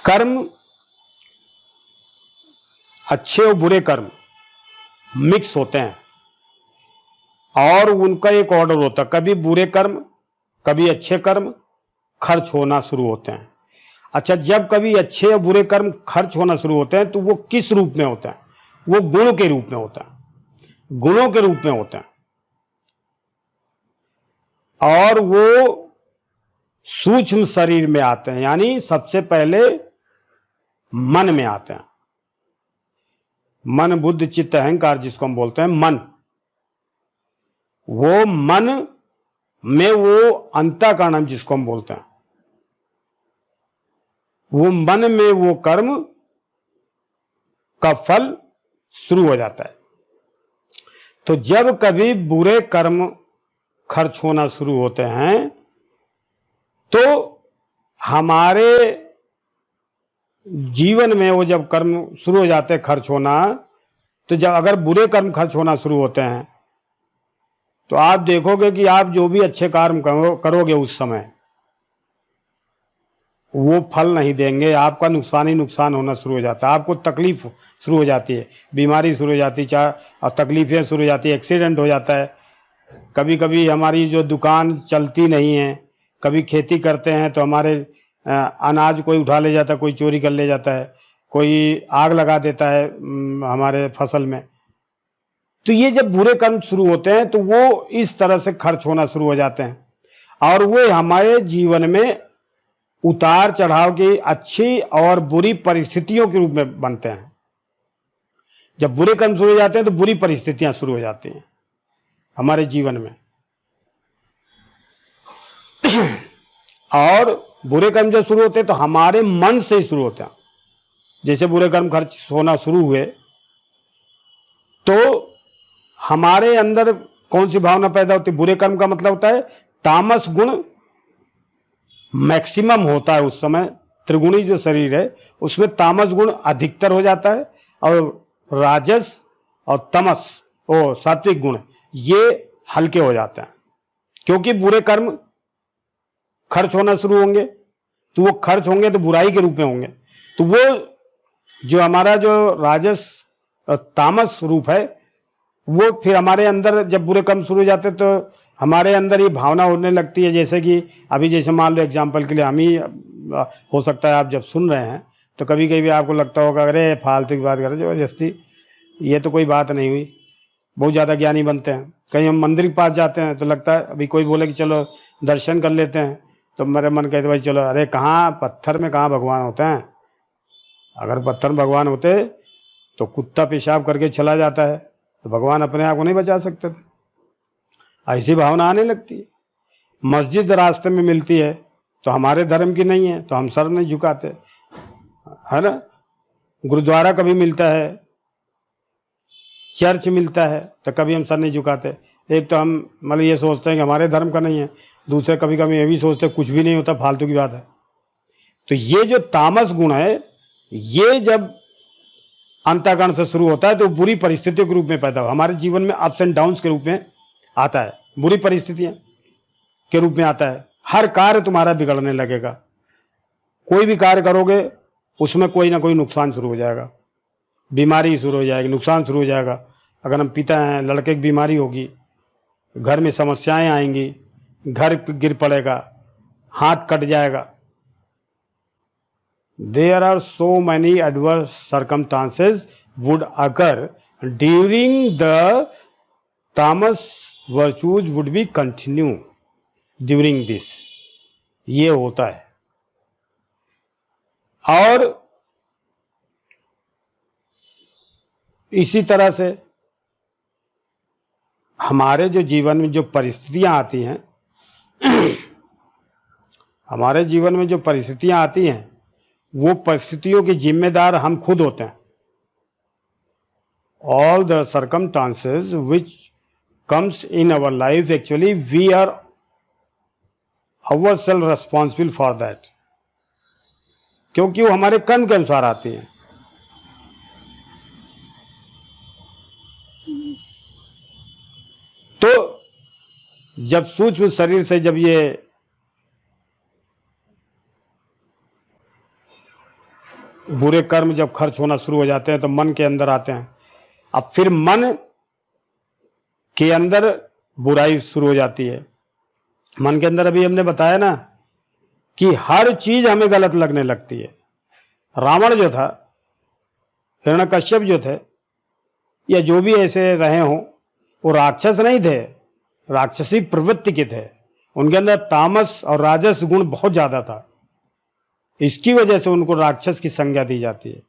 कर्म, अच्छे और बुरे कर्म मिक्स होते हैं और उनका एक ऑर्डर होता है। कभी बुरे कर्म, कभी अच्छे कर्म खर्च होना शुरू होते हैं। अच्छा, जब कभी अच्छे और बुरे कर्म खर्च होना शुरू होते हैं तो वो किस रूप में होता है? वो गुण के रूप में होता है, गुणों के रूप में होता है, और वो सूक्ष्म शरीर में आते हैं, यानी सबसे पहले मन में आते हैं। मन, बुद्धि, चित्त, अहंकार जिसको हम बोलते हैं मन, वो मन में वो अंतःकरण जिसको हम बोलते हैं, वो मन में वो कर्म का फल शुरू हो जाता है। तो जब कभी बुरे कर्म खर्च होना शुरू होते हैं तो हमारे जीवन में वो जब कर्म शुरू हो जाते हैं खर्च होना, तो जब अगर बुरे कर्म खर्च होना शुरू होते हैं तो आप देखोगे कि आप जो भी अच्छे कर्म करोगे उस समय वो फल नहीं देंगे, आपका नुकसान ही नुकसान होना शुरू हो जाता है, आपको तकलीफ शुरू हो जाती है, बीमारी शुरू हो जाती है, और तकलीफें शुरू हो जाती है, एक्सीडेंट हो जाता है। कभी कभी हमारी जो दुकान चलती नहीं है, कभी खेती करते हैं तो हमारे अनाज कोई उठा ले जाता है, कोई चोरी कर ले जाता है, कोई आग लगा देता है हमारे फसल में। तो ये जब बुरे कर्म शुरू होते हैं तो वो इस तरह से खर्च होना शुरू हो जाते हैं और वो हमारे जीवन में उतार चढ़ाव की अच्छी और बुरी परिस्थितियों के रूप में बनते हैं। जब बुरे कर्म शुरू हो जाते हैं तो बुरी परिस्थितियां शुरू हो जाती हैं हमारे जीवन में। और बुरे कर्म जब शुरू होते हैं तो हमारे मन से शुरू होते हैं। जैसे बुरे कर्म खर्च होना शुरू हुए तो हमारे अंदर कौन सी भावना पैदा होती है? बुरे कर्म का मतलब होता है तामस गुण मैक्सिमम होता है उस समय। त्रिगुणी जो शरीर है उसमें तामस गुण अधिकतर हो जाता है और राजस और तमस सात्विक गुण ये हल्के हो जाते हैं, क्योंकि बुरे कर्म खर्च होना शुरू होंगे तो वो खर्च होंगे तो बुराई के रूप में होंगे। तो वो जो हमारा जो राजस तामस रूप है वो फिर हमारे अंदर जब बुरे कर्म शुरू हो जाते तो हमारे अंदर ये भावना होने लगती है। जैसे कि अभी जैसे मान लो एग्जाम्पल के लिए हम ही हो सकता है, आप जब सुन रहे हैं तो कभी कभी आपको लगता होगा अरे फालतू की बात कर रहे जबरदस्ती, ये तो कोई बात नहीं हुई। बहुत ज़्यादा ज्ञानी बनते हैं। कहीं हम मंदिर के पास जाते हैं तो लगता है अभी कोई बोले कि चलो दर्शन कर लेते हैं तो मेरे मन कहते भाई चलो, अरे कहाँ पत्थर में कहाँ भगवान होते हैं? अगर पत्थर में भगवान होते तो कुत्ता पेशाब करके चला जाता है तो भगवान अपने आप को नहीं बचा सकते थे। ऐसी भावना आने लगती है। मस्जिद रास्ते में मिलती है तो हमारे धर्म की नहीं है तो हम सर नहीं झुकाते, है ना। गुरुद्वारा कभी मिलता है, चर्च मिलता है तो कभी हम सर नहीं झुकाते। एक तो हम मतलब ये सोचते हैं कि हमारे धर्म का नहीं है, दूसरे कभी कभी ये भी सोचते हैं कुछ भी नहीं होता, फालतू की बात है। तो ये जो तामस गुण है ये जब अंतःकरण से शुरू होता है तो बुरी परिस्थितियों के रूप में पैदा हो, हमारे जीवन में अप्स एंड डाउन्स के रूप में आता है, बुरी परिस्थितियां के रूप में आता है। हर कार्य तुम्हारा बिगड़ने लगेगा, कोई भी कार्य करोगे उसमें कोई ना कोई नुकसान शुरू हो जाएगा, बीमारी शुरू हो जाएगी, नुकसान शुरू हो जाएगा। अगर हम पिता हैं, लड़के की बीमारी होगी, घर में समस्याएं आएंगी, घर गिर पड़ेगा, हाथ कट जाएगा। There are so many adverse circumstances would occur during the tamas virtues would be continue during this, ये होता है। और इसी तरह से हमारे जो जीवन में जो परिस्थितियां आती हैं हमारे जीवन में जो परिस्थितियां आती हैं वो परिस्थितियों के जिम्मेदार हम खुद होते हैं। All the circumstances which comes in our life actually we are our self responsible for that, क्योंकि वो हमारे कर्म के अनुसार आती हैं। तो जब सूक्ष्म शरीर से जब ये बुरे कर्म जब खर्च होना शुरू हो जाते हैं तो मन के अंदर आते हैं। अब फिर मन के अंदर बुराई शुरू हो जाती है। मन के अंदर अभी हमने बताया ना कि हर चीज हमें गलत लगने लगती है। रावण जो था, हिरण्यकश्यप जो थे, या जो भी ऐसे रहे हों, वो राक्षस नहीं थे, राक्षसी प्रवृत्ति के थे। उनके अंदर तामस और राजस गुण बहुत ज्यादा था। इसकी वजह से उनको राक्षस की संज्ञा दी जाती है।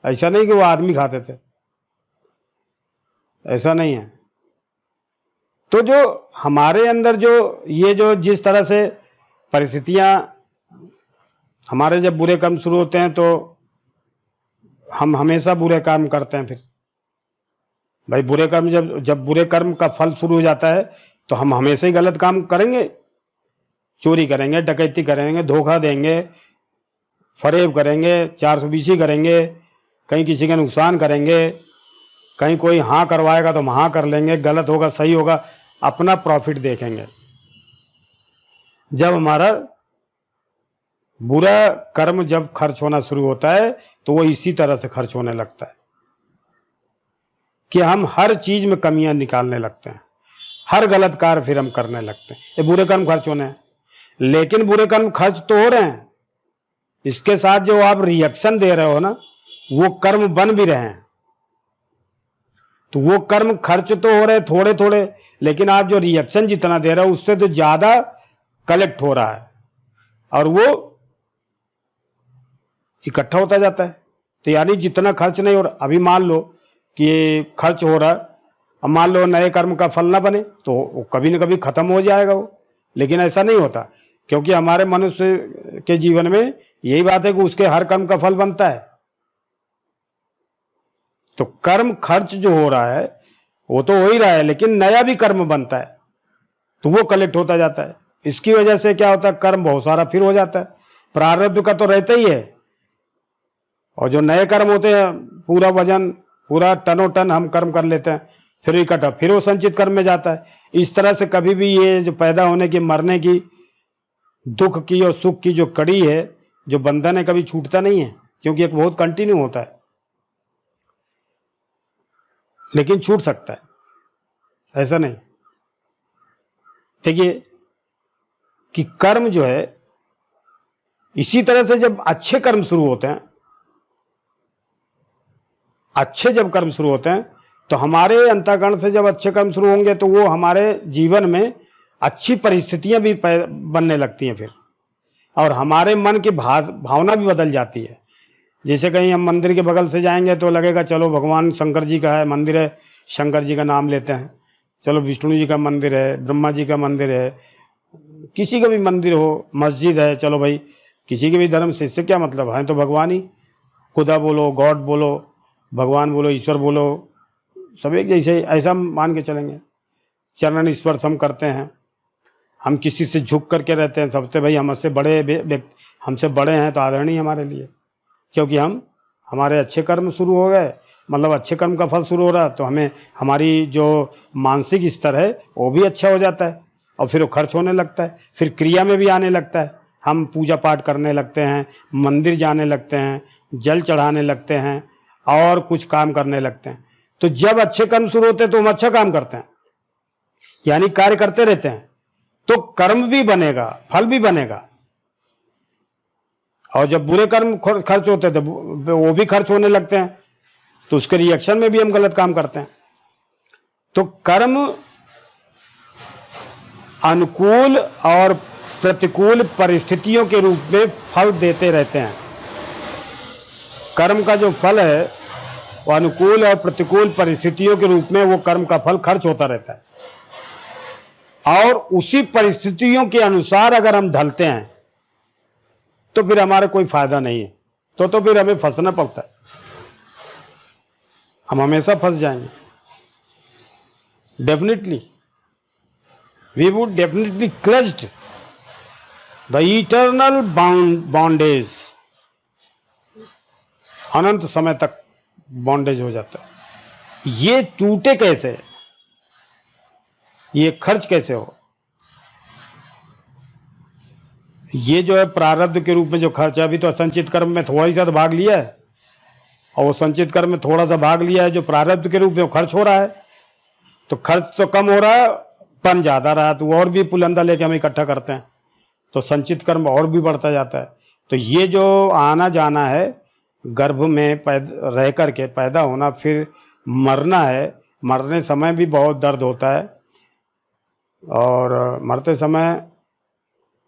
ऐसा नहीं कि वो आदमी खाते थे, ऐसा नहीं है। तो जो हमारे अंदर जो जिस तरह से परिस्थितियां, हमारे जब बुरे कर्म शुरू होते हैं तो हम हमेशा बुरे काम करते हैं। फिर भाई बुरे कर्म जब बुरे कर्म का फल शुरू हो जाता है तो हम हमेशा ही गलत काम करेंगे, चोरी करेंगे, डकैती करेंगे, धोखा देंगे, फरेब करेंगे, 420 करेंगे, कहीं किसी का नुकसान करेंगे, कहीं कोई हाँ करवाएगा तो हम हाँ कर लेंगे, गलत होगा सही होगा, अपना प्रॉफिट देखेंगे। जब हमारा बुरा कर्म जब खर्च होना शुरू होता है तो वो इसी तरह से खर्च होने लगता है कि हम हर चीज में कमियां निकालने लगते हैं, हर गलत कार्य फिर हम करने लगते हैं। ये बुरे कर्म खर्च होने हैं। लेकिन बुरे कर्म खर्च तो हो रहे हैं, इसके साथ जो आप रिएक्शन दे रहे हो ना, वो कर्म बन भी रहे हैं। तो वो कर्म खर्च तो हो रहे थोड़े थोड़े, लेकिन आप जो रिएक्शन जितना दे रहे हो उससे तो ज्यादा कलेक्ट हो रहा है और वो इकट्ठा होता जाता है। तो यानी जितना खर्च नहीं हो रहा, अभी मान लो कि खर्च हो रहा है, अब मान लो नए कर्म का फल ना बने तो वो कभी ना कभी खत्म हो जाएगा वो। लेकिन ऐसा नहीं होता, क्योंकि हमारे मनुष्य के जीवन में यही बात है कि उसके हर कर्म का फल बनता है। तो कर्म खर्च जो हो रहा है वो तो हो ही रहा है, लेकिन नया भी कर्म बनता है तो वो कलेक्ट होता जाता है। इसकी वजह से क्या होता है, कर्म बहुत सारा फिर हो जाता है। प्रारब्ध का तो रहता ही है, और जो नए कर्म होते हैं पूरा वजन, पूरा टनों टन हम कर्म कर लेते हैं, फिर इकट्ठा फिर वो संचित कर्म में जाता है। इस तरह से कभी भी ये जो पैदा होने की, मरने की, दुख की और सुख की जो कड़ी है, जो बंधन है, कभी छूटता नहीं है, क्योंकि एक बहुत कंटिन्यू होता है। लेकिन छूट सकता है, ऐसा नहीं। देखिए कि कर्म जो है, इसी तरह से जब अच्छे कर्म शुरू होते हैं, अच्छे जब कर्म शुरू होते हैं तो हमारे अंतःकरण से जब अच्छे कर्म शुरू होंगे तो वो हमारे जीवन में अच्छी परिस्थितियां भी बनने लगती हैं फिर, और हमारे मन की भावना भी बदल जाती है। जैसे कहीं हम मंदिर के बगल से जाएंगे तो लगेगा चलो भगवान शंकर जी का है मंदिर है, शंकर जी का नाम लेते हैं। चलो विष्णु जी का मंदिर है, ब्रह्मा जी का मंदिर है, किसी का भी मंदिर हो, मस्जिद है, चलो भाई किसी के भी धर्म से, इससे क्या मतलब है, तो भगवान ही, खुदा बोलो, गॉड बोलो, भगवान बोलो, ईश्वर बोलो, सब एक जैसे, ऐसा मान के चलेंगे। चरण स्पर्श हम करते हैं, हम किसी से झुक करके रहते हैं, सबसे भाई हमसे बड़े हमसे बड़े हैं तो आदरणीय हमारे लिए, क्योंकि हमारे अच्छे कर्म शुरू हो गए, मतलब अच्छे कर्म का फल शुरू हो रहा, तो हमें हमारी जो मानसिक स्तर है वो भी अच्छा हो जाता है, और फिर वो खर्च होने लगता है, फिर क्रिया में भी आने लगता है। हम पूजा पाठ करने लगते हैं, मंदिर जाने लगते हैं, जल चढ़ाने लगते हैं, और कुछ काम करने लगते हैं। तो जब अच्छे कर्म शुरू होते हैं तो हम अच्छा काम करते हैं, यानी कार्य करते रहते हैं, तो कर्म भी बनेगा, फल भी बनेगा। और जब बुरे कर्म खर्च होते हैं तो वो भी खर्च होने लगते हैं, तो उसके रिएक्शन में भी हम गलत काम करते हैं। तो कर्म अनुकूल और प्रतिकूल परिस्थितियों के रूप में फल देते रहते हैं। कर्म का जो फल है वो अनुकूल और प्रतिकूल परिस्थितियों के रूप में वो कर्म का फल खर्च होता रहता है, और उसी परिस्थितियों के अनुसार अगर हम ढलते हैं तो फिर हमारा कोई फायदा नहीं है, तो फिर हमें फंसना पड़ता है, हम हमेशा फंस जाएंगे। Definitely we would definitely clutched the eternal bondage, अनंत समय तक बॉन्डेज हो जाता है। ये टूटे कैसे, ये खर्च कैसे हो, ये जो है प्रारब्ध के रूप में जो खर्च है, अभी तो असंचित कर्म में थोड़ा ही सा भाग लिया है, और वो संचित कर्म में थोड़ा सा भाग लिया है जो प्रारब्ध के रूप में खर्च हो रहा है, तो खर्च तो कम हो रहा है, पन ज्यादा रहा, तो और भी पुलंदा लेके हम इकट्ठा करते हैं, तो संचित कर्म और भी बढ़ता जाता है। तो ये जो आना जाना है, गर्भ में रह करके पैदा होना, फिर मरना है, मरने समय भी बहुत दर्द होता है, और मरते समय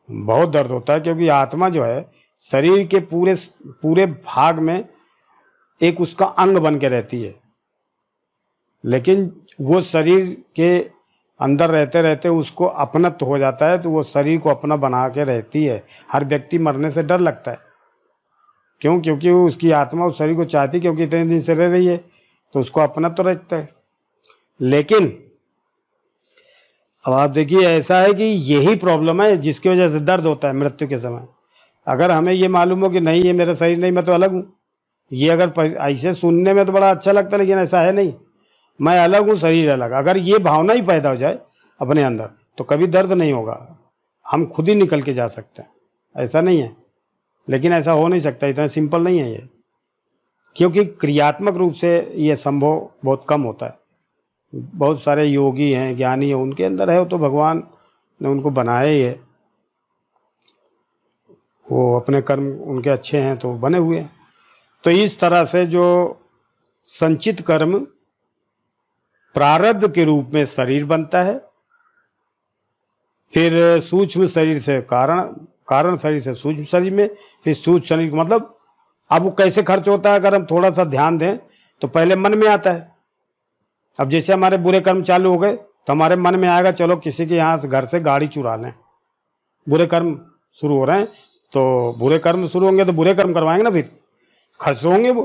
बहुत दर्द होता है, क्योंकि आत्मा जो है शरीर के पूरे पूरे भाग में एक उसका अंग बन के रहती है, लेकिन वो शरीर के अंदर रहते रहते उसको अपनत्व हो जाता है, तो वो शरीर को अपना बना के रहती है। हर व्यक्ति मरने से डर लगता है, क्यों? क्योंकि उसकी आत्मा उस शरीर को चाहती, क्योंकि इतने दिन से रह रही है, तो उसको अपना तो रहता है। लेकिन अब आप देखिए, ऐसा है कि यही प्रॉब्लम है जिसकी वजह से दर्द होता है मृत्यु के समय। अगर हमें ये मालूम हो कि नहीं ये मेरा शरीर नहीं, मैं तो अलग हूँ, ये अगर ऐसे सुनने में तो बड़ा अच्छा लगता है, लेकिन ऐसा है नहीं, मैं अलग हूँ, शरीर अलग। अगर ये भावना ही पैदा हो जाए अपने अंदर, तो कभी दर्द नहीं होगा, हम खुद ही निकल के जा सकते हैं। ऐसा नहीं है, लेकिन ऐसा हो नहीं सकता, इतना सिंपल नहीं है ये, क्योंकि क्रियात्मक रूप से ये संभव बहुत कम होता है। बहुत सारे योगी हैं, ज्ञानी हैं, उनके अंदर है, तो भगवान ने उनको बनाया ही है, वो अपने कर्म उनके अच्छे हैं तो बने हुए हैं। तो इस तरह से जो संचित कर्म प्रारब्ध के रूप में शरीर बनता है, फिर सूक्ष्म शरीर से कारण शरीर से सूक्ष्म शरीर में, फिर सूक्ष्म शरीर मतलब अब वो कैसे खर्च होता है, अगर हम थोड़ा सा ध्यान दें तो पहले मन में आता है। अब जैसे हमारे बुरे कर्म चालू हो गए, तो हमारे मन में आएगा चलो किसी के यहाँ से घर से गाड़ी चुरा लें। बुरे कर्म शुरू हो रहे हैं, तो बुरे कर्म शुरू होंगे तो बुरे कर्म करवाएंगे ना, फिर खर्च होंगे वो,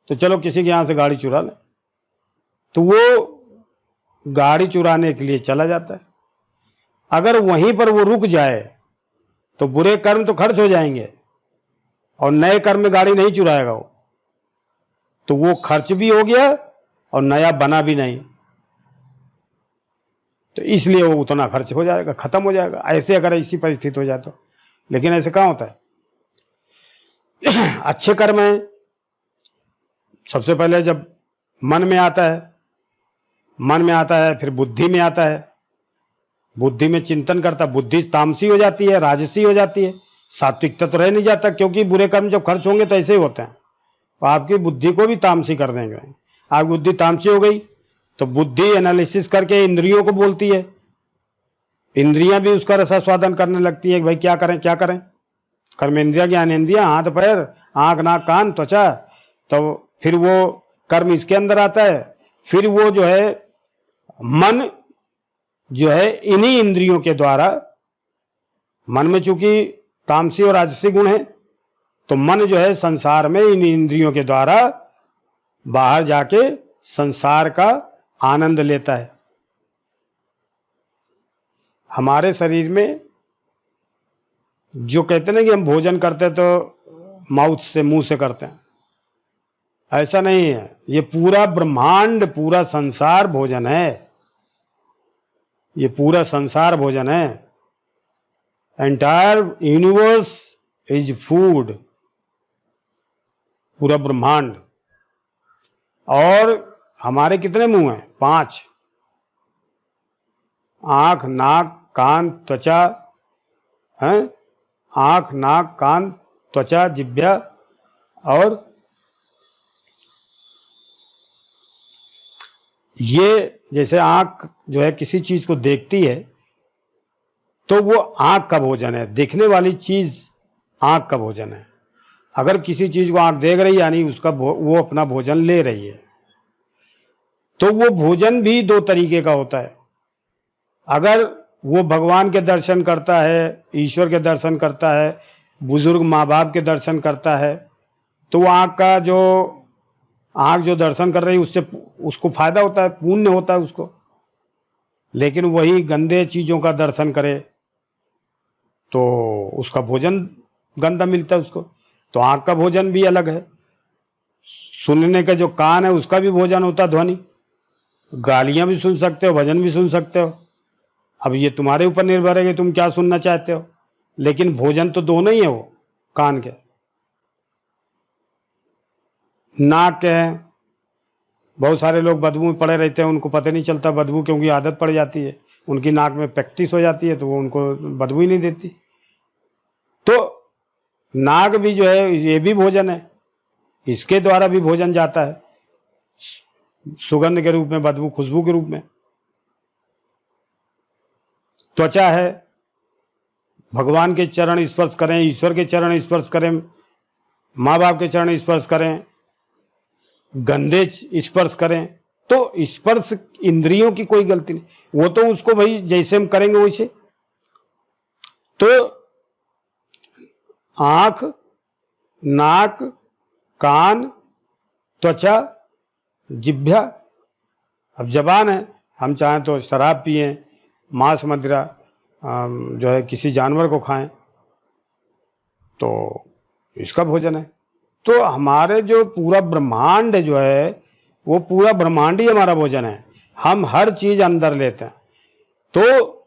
तो चलो किसी के यहाँ से गाड़ी चुरा लें, तो वो गाड़ी चुराने के लिए चला जाता है। अगर वहीं पर वो रुक जाए तो बुरे कर्म तो खर्च हो जाएंगे, और नए कर्म में गाड़ी नहीं चुराएगा वो, तो वो खर्च भी हो गया और नया बना भी नहीं, तो इसलिए वो उतना खर्च हो जाएगा, खत्म हो जाएगा। ऐसे अगर ऐसी परिस्थिति हो जाए तो, लेकिन ऐसे कहाँ होता है। अच्छे कर्म है, सबसे पहले जब मन में आता है, फिर बुद्धि में आता है, बुद्धि में चिंतन करता, बुद्धि तामसी हो जाती है, राजसी हो जाती है, सात्विकता तो रह नहीं जाता, क्योंकि बुरे कर्म जब खर्च होंगे तो ऐसे ही होते हैं, तो आपकी बुद्धि को भी तामसी कर देंगे। आपकी बुद्धि तामसी हो गई तो बुद्धि एनालिसिस करके इंद्रियों को बोलती है, इंद्रियां भी उसका रसास्वादन करने लगती है कि भाई क्या करें क्या करें। कर्म इंद्रिया, ज्ञान इंद्रिया, हाथ पैर, आंख नाक कान त्वचा, तो फिर वो कर्म इसके अंदर आता है। फिर वो जो है मन जो है इन्हीं इंद्रियों के द्वारा, मन में चूंकि तामसी और राजसी गुण है, तो मन जो है संसार में इन इंद्रियों के द्वारा बाहर जाके संसार का आनंद लेता है। हमारे शरीर में जो कहते हैं ना कि हम भोजन करते हैं तो माउथ से, मुंह से करते हैं, ऐसा नहीं है। ये पूरा ब्रह्मांड, पूरा संसार भोजन है, ये पूरा संसार भोजन है। एंटायर यूनिवर्स इज फूड, पूरा ब्रह्मांड। और हमारे कितने मुंह हैं? 5, आंख नाक कान त्वचा है, आंख नाक कान त्वचा जिह्वा, और ये जैसे आंख जो है किसी चीज को देखती है तो वो आंख का भोजन है, देखने वाली चीज आंख का भोजन है। अगर किसी चीज को आंख देख रही है यानी उसका वो अपना भोजन ले रही है। तो वो भोजन भी 2 तरीके का होता है। अगर वो भगवान के दर्शन करता है, ईश्वर के दर्शन करता है, बुजुर्ग माँ बाप के दर्शन करता है, तो वो आंख जो दर्शन कर रही है उससे उसको फायदा होता है, पुण्य होता है उसको। लेकिन वही गंदे चीजों का दर्शन करे तो उसका भोजन गंदा मिलता है उसको। तो आंख का भोजन भी अलग है। सुनने का जो कान है उसका भी भोजन होता है, ध्वनि, गालियां भी सुन सकते हो, भजन भी सुन सकते हो। अब ये तुम्हारे ऊपर निर्भर है कि तुम क्या सुनना चाहते हो, लेकिन भोजन तो दोनों ही है वो कान के। नाक है, बहुत सारे लोग बदबू में पड़े रहते हैं, उनको पता नहीं चलता बदबू, क्योंकि आदत पड़ जाती है, उनकी नाक में प्रैक्टिस हो जाती है तो वो उनको बदबू ही नहीं देती। तो नाक भी जो है ये भी भोजन है, इसके द्वारा भी भोजन जाता है सुगंध के रूप में, बदबू खुशबू के रूप में। त्वचा है, भगवान के चरण स्पर्श करें, ईश्वर के चरण स्पर्श करें, माँ बाप के चरण स्पर्श करें, गंदे स्पर्श करें, तो स्पर्श इंद्रियों की कोई गलती नहीं, वो तो उसको भाई जैसे हम करेंगे वैसे। तो आंख, नाक, कान, त्वचा, जिह्वा, अब जबान है, हम चाहें तो शराब पिएं, मांस मदिरा जो है किसी जानवर को खाएं, तो इसका भोजन है। तो हमारे जो पूरा ब्रह्मांड जो है, वो पूरा ब्रह्मांड ही हमारा भोजन है, हम हर चीज अंदर लेते हैं। तो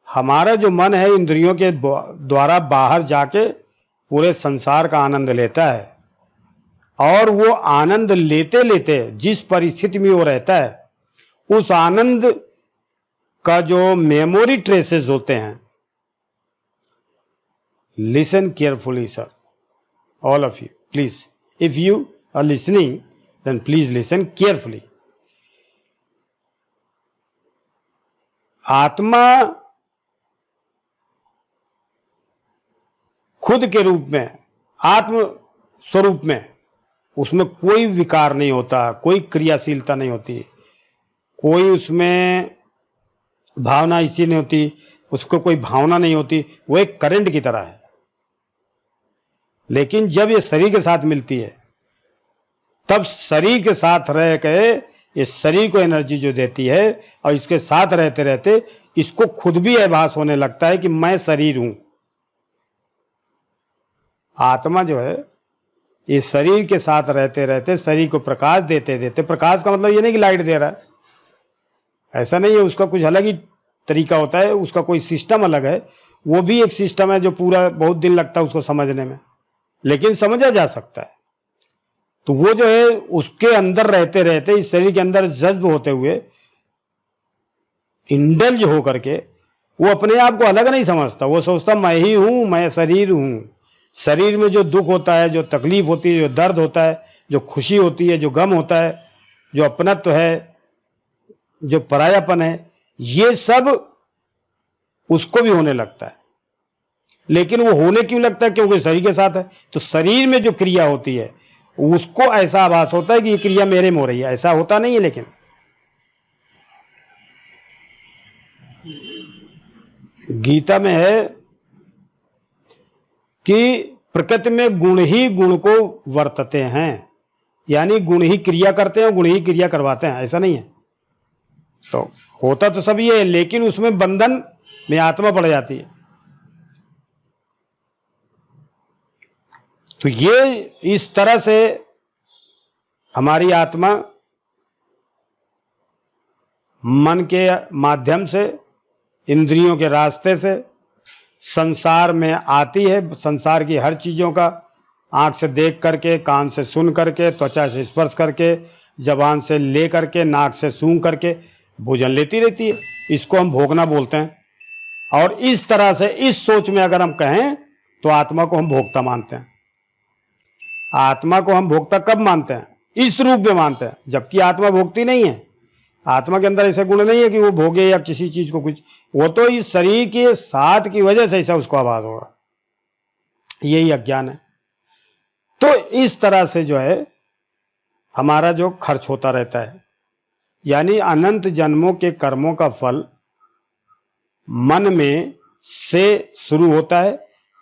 हमारा जो मन है इंद्रियों के द्वारा बाहर जाके पूरे संसार का आनंद लेता है, और वो आनंद लेते लेते जिस परिस्थिति में वो रहता है, उस आनंद का जो मेमोरी ट्रेसेस होते हैं, listen carefully sir, all of you, please, if you are listening, then please listen carefully. आत्मा खुद के रूप में, आत्म स्वरूप में, उसमें कोई विकार नहीं होता, कोई क्रियाशीलता नहीं होती, कोई उसमें भावना इसी नहीं होती, उसको कोई भावना नहीं होती, वो एक करंट की तरह है। लेकिन जब ये शरीर के साथ मिलती है, तब शरीर के साथ रह के ये शरीर को एनर्जी जो देती है, और इसके साथ रहते रहते इसको खुद भी आभास होने लगता है कि मैं शरीर हूं। आत्मा जो है ये शरीर के साथ रहते रहते शरीर को प्रकाश देते देते, प्रकाश का मतलब ये नहीं कि लाइट दे रहा है, ऐसा नहीं है, उसका कुछ अलग ही तरीका होता है, उसका कोई सिस्टम अलग है, वो भी एक सिस्टम है जो पूरा बहुत दिन लगता है उसको समझने में, लेकिन समझा जा सकता है। तो वो जो है उसके अंदर रहते रहते, इस शरीर के अंदर जज्ब होते हुए, इंडल्ज हो करके, वो अपने आप को अलग नहीं समझता, वो सोचता मैं ही हूं, मैं शरीर हूं। शरीर में जो दुख होता है, जो तकलीफ होती है, जो दर्द होता है, जो खुशी होती है, जो गम होता है, जो अपनत्व है, जो परायापन है, ये सब उसको भी होने लगता है। लेकिन वो होने क्यों लगता है? क्योंकि शरीर के साथ है। तो शरीर में जो क्रिया होती है उसको ऐसा आभास होता है कि ये क्रिया मेरे में हो रही है, ऐसा होता नहीं है। लेकिन गीता में है कि प्रकृति में गुण ही गुण को वर्तते हैं, यानी गुण ही क्रिया करते हैं, गुण ही क्रिया करवाते हैं, ऐसा नहीं है। तो होता तो सब ये है, लेकिन उसमें बंधन में आत्मा पड़ जाती है। तो ये इस तरह से हमारी आत्मा मन के माध्यम से, इंद्रियों के रास्ते से संसार में आती है। संसार की हर चीजों का आंख से देख करके, कान से सुन करके, त्वचा से स्पर्श करके, जबान से ले करके, नाक से सूंघ करके भोजन लेती रहती है। इसको हम भोगना बोलते हैं। और इस तरह से, इस सोच में अगर हम कहें तो आत्मा को हम भोक्ता मानते हैं। आत्मा को हम भोक्ता कब मानते हैं? इस रूप में मानते हैं, जबकि आत्मा भोगती नहीं है। आत्मा के अंदर ऐसा गुण नहीं है कि वो भोगे या किसी चीज को कुछ, वो तो इस शरीर के साथ की वजह से ऐसा उसको आभास होगा। यही अज्ञान है। तो इस तरह से जो है हमारा जो खर्च होता रहता है, यानी अनंत जन्मों के कर्मों का फल मन में से शुरू होता है,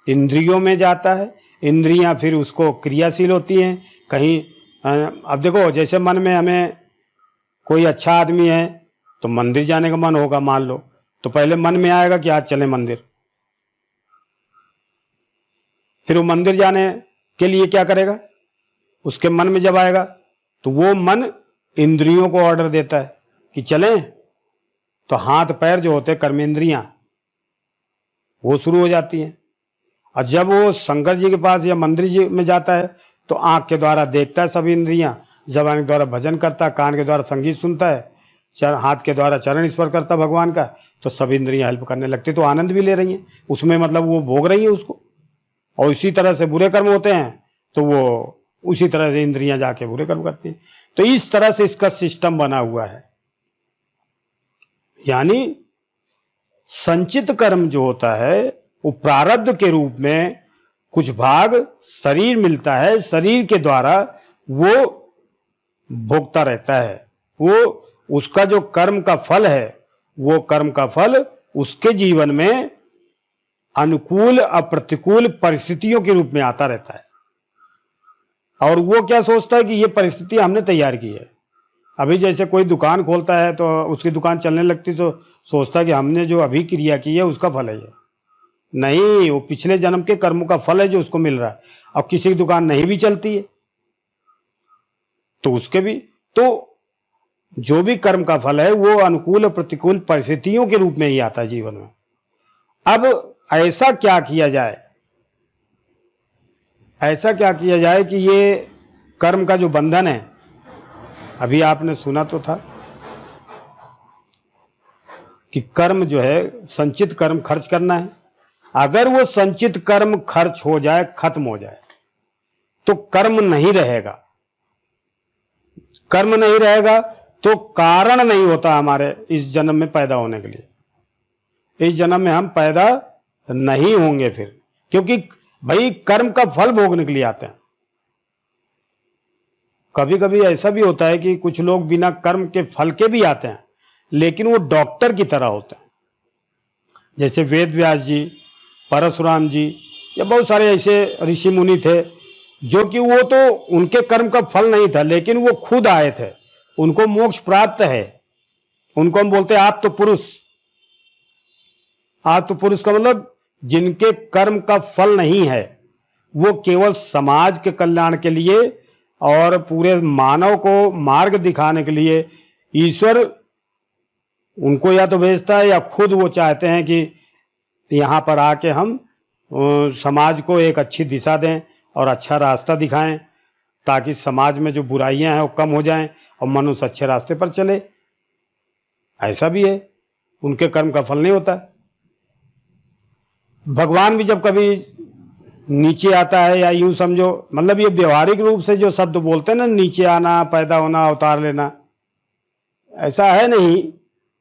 इंद्रियों में जाता है, इंद्रियां फिर उसको क्रियाशील होती हैं। कहीं अब देखो, जैसे मन में हमें कोई अच्छा आदमी है तो मंदिर जाने का मन होगा, मान लो, तो पहले मन में आएगा कि आज चले मंदिर। फिर वो मंदिर जाने के लिए क्या करेगा? उसके मन में जब आएगा तो वो मन इंद्रियों को ऑर्डर देता है कि चलें। तो हाथ पैर जो होते हैं, कर्मेंद्रियां, वो शुरू हो जाती हैं। और जब वो शंकर जी के पास या मंदिर जी में जाता है तो आंख के द्वारा देखता है सभी इंद्रियां, जबान के द्वारा भजन करता है, कान के द्वारा संगीत सुनता है, हाथ के द्वारा चरण स्पर्श करता है भगवान का, तो सभी इंद्रियां हेल्प करने लगती, तो आनंद भी ले रही हैं उसमें, मतलब वो भोग रही हैं उसको। और इसी तरह से बुरे कर्म होते हैं तो वो उसी तरह से इंद्रियां जाके बुरे कर्म करती हैं। तो इस तरह से इसका सिस्टम बना हुआ है। यानी संचित कर्म जो होता है वो प्रारब्ध के रूप में कुछ भाग शरीर मिलता है, शरीर के द्वारा वो भोगता रहता है, वो उसका जो कर्म का फल है, वो कर्म का फल उसके जीवन में अनुकूल और प्रतिकूल परिस्थितियों के रूप में आता रहता है। और वो क्या सोचता है कि ये परिस्थिति हमने तैयार की है। अभी जैसे कोई दुकान खोलता है तो उसकी दुकान चलने लगती तो सोचता है कि हमने जो अभी क्रिया की है उसका फल है ये। नहीं, वो पिछले जन्म के कर्मों का फल है जो उसको मिल रहा है। अब किसी की दुकान नहीं भी चलती है तो उसके भी, तो जो भी कर्म का फल है वो अनुकूल और प्रतिकूल परिस्थितियों के रूप में ही आता है जीवन में। अब ऐसा क्या किया जाए, ऐसा क्या किया जाए कि ये कर्म का जो बंधन है, अभी आपने सुना तो था कि कर्म जो है संचित कर्म खर्च करना है। अगर वो संचित कर्म खर्च हो जाए, खत्म हो जाए, तो कर्म नहीं रहेगा। कर्म नहीं रहेगा तो कारण नहीं होता हमारे इस जन्म में पैदा होने के लिए। इस जन्म में हम पैदा नहीं होंगे फिर, क्योंकि भाई कर्म का फल भोगने के लिए आते हैं। कभी कभी ऐसा भी होता है कि कुछ लोग बिना कर्म के फल के भी आते हैं, लेकिन वो डॉक्टर की तरह होते हैं। जैसे वेद व्यास जी, परशुराम जी, या बहुत सारे ऐसे ऋषि मुनि थे जो कि वो तो उनके कर्म का फल नहीं था, लेकिन वो खुद आए थे, उनको मोक्ष प्राप्त है। उनको हम बोलते हैं आप तो पुरुष। आप तो पुरुष का मतलब जिनके कर्म का फल नहीं है, वो केवल समाज के कल्याण के लिए और पूरे मानव को मार्ग दिखाने के लिए ईश्वर उनको या तो भेजता है या खुद वो चाहते हैं कि यहाँ पर आके हम समाज को एक अच्छी दिशा दें और अच्छा रास्ता दिखाएं, ताकि समाज में जो बुराइयां हैं वो कम हो जाएं और मनुष्य अच्छे रास्ते पर चले। ऐसा भी है, उनके कर्म का फल नहीं होता है। भगवान भी जब कभी नीचे आता है, या यूं समझो, मतलब ये व्यवहारिक रूप से जो शब्द बोलते हैं ना, नीचे आना, पैदा होना, अवतार लेना, ऐसा है नहीं।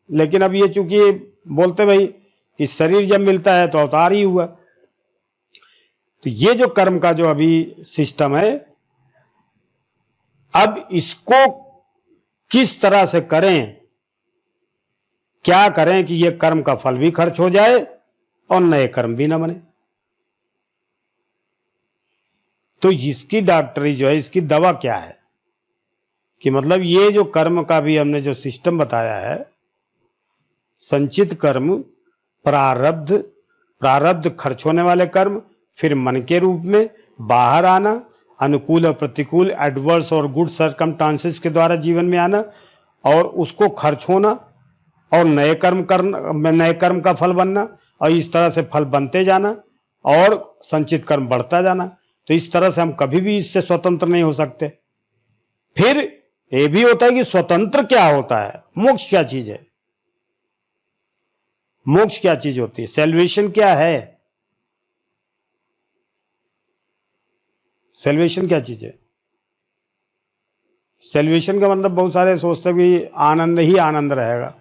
लेकिन अब ये चूंकि बोलते भाई कि शरीर जब मिलता है तो अवतार ही हुआ। तो ये जो कर्म का जो अभी सिस्टम है, अब इसको किस तरह से करें, क्या करें कि ये कर्म का फल भी खर्च हो जाए और नए कर्म भी ना बने। तो इसकी डॉक्टरी जो है, इसकी दवा क्या है कि मतलब ये जो कर्म का भी हमने जो सिस्टम बताया है, संचित कर्म, प्रारब्ध, प्रारब्ध खर्च होने वाले कर्म, फिर मन के रूप में बाहर आना, अनुकूल और प्रतिकूल, एडवर्स और गुड सर्कमस्टांसेस के द्वारा जीवन में आना, और उसको खर्च होना और नए कर्म करना, नए कर्म का फल बनना, और इस तरह से फल बनते जाना और संचित कर्म बढ़ता जाना। तो इस तरह से हम कभी भी इससे स्वतंत्र नहीं हो सकते। फिर यह भी होता है कि स्वतंत्र क्या होता है, मोक्ष क्या चीज है, मोक्ष क्या चीज होती है, सेल्वेशन क्या है, सेल्वेशन क्या चीज है। सेल्वेशन का मतलब बहुत सारे सोचते कि आनंद ही आनंद रहेगा,